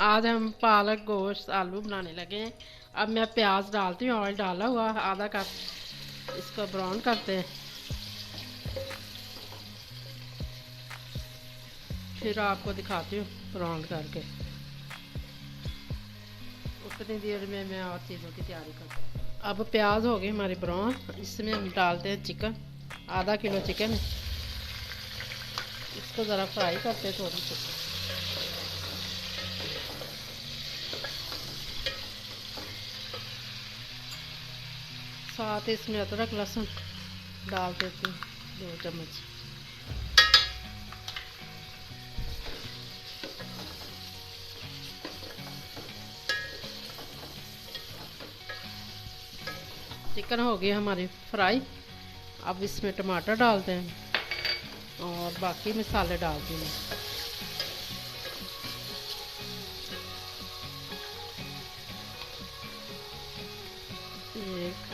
आज हम पालक गोश्त आलू बनाने लगे हैं। अब मैं प्याज डालती हूँ, ऑयल डाला हुआ आधा कप। इसको ब्राउन करते हैं, फिर आपको दिखाती हूँ ब्राउन करके। उतनी देर में मैं और चीज़ों की तैयारी करती हूँ। अब प्याज हो गए हमारे ब्राउन, इसमें हम डालते हैं चिकन। आधा किलो चिकन है, इसको ज़रा फ्राई करते हैं थोड़ी सी। साथ इसमें अदरक लहसुन डाल देती हूँ 2 चम्मच। चिकन हो गई हमारी फ्राई। अब इसमें टमाटर डालते हैं और बाकी मसाले डालती हूँ। एक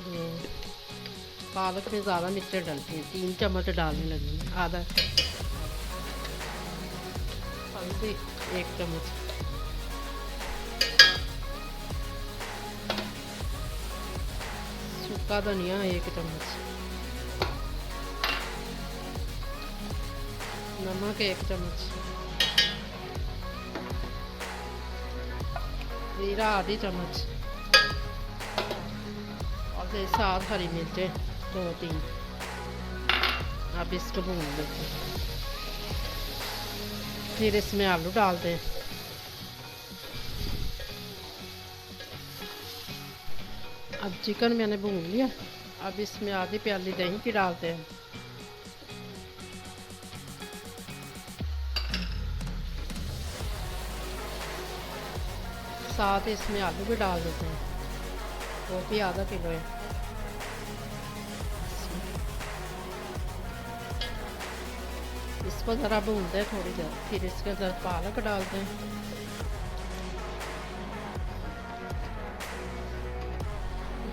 दो, पालक में ज़्यादा मिर्च डालती हैं, 3 चम्मच डालने लगी। आधा हल्दी 1 चम्मच, सूखा धनिया 1 चम्मच, नमक 1 चम्मच, जीरा आधी चम्मच और साथ हरी मिर्चें 2-3। अब इसको भून लेते हैं, फिर इसमें आलू डालते हैं। अब चिकन मैंने भून लिया। अब इसमें आधी प्याली दही की डालते हैं। साथ इसमें आलू भी डाल देते हैं, वो भी आधा किलो है। इसको ज़रा भूनते हैं थोड़ी देर, फिर इसके अंदर पालक डालते हैं।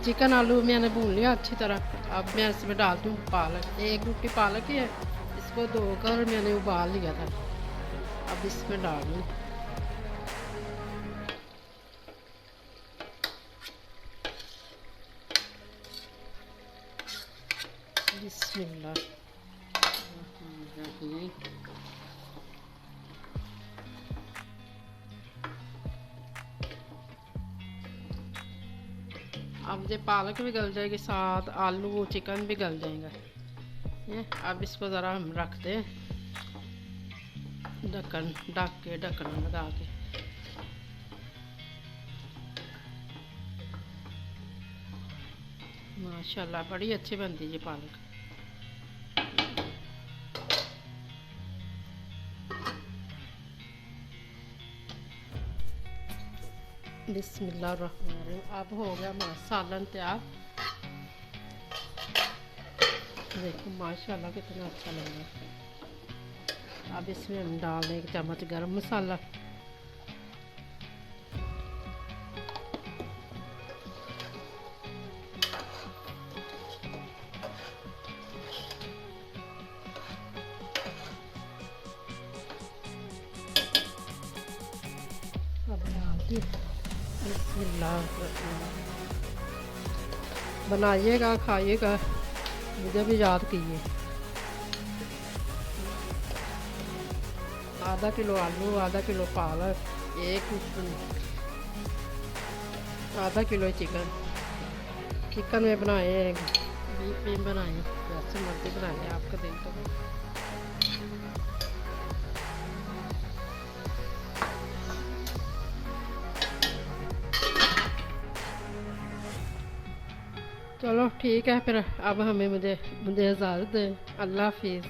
चिकन आलू मैंने भून लिया अच्छी तरह। अब मैं इसमें डालती हूँ पालक। 1 रोटी पालक ही है, इसको धोकर मैंने उबाल लिया था। अब इसमें डाल दूँ। बिस्मिल्लाह। अब ये पालक भी गल जाएगी, साथ आलू चिकन भी गल जाएगा। अब इसको ज़रा हम रखते हैं ढक्कन लगा के। माशाल्लाह बड़ी अच्छी बनती है ये पालक। बिस्मिल्लाहिर्रहमानिर्रहीम। अब हो गया हमारा सालन तैयार। देखो माशाल्लाह कितना अच्छा लग रहा है। अब इसमें हम डाल दें 1 चम्मच गरम मसाला, अब डालती बनाइएगा, खाइएगा, मुझे भी याद कीजिए। आधा किलो आलू, आधा किलो पालक, आधा किलो चिकन में बनाए, बीफ में बनाए, जैसे मर्जी बनाए आपका दिल तो। चलो ठीक है फिर। अब मुझे इजाज़त दें। अल्लाह हाफिज़।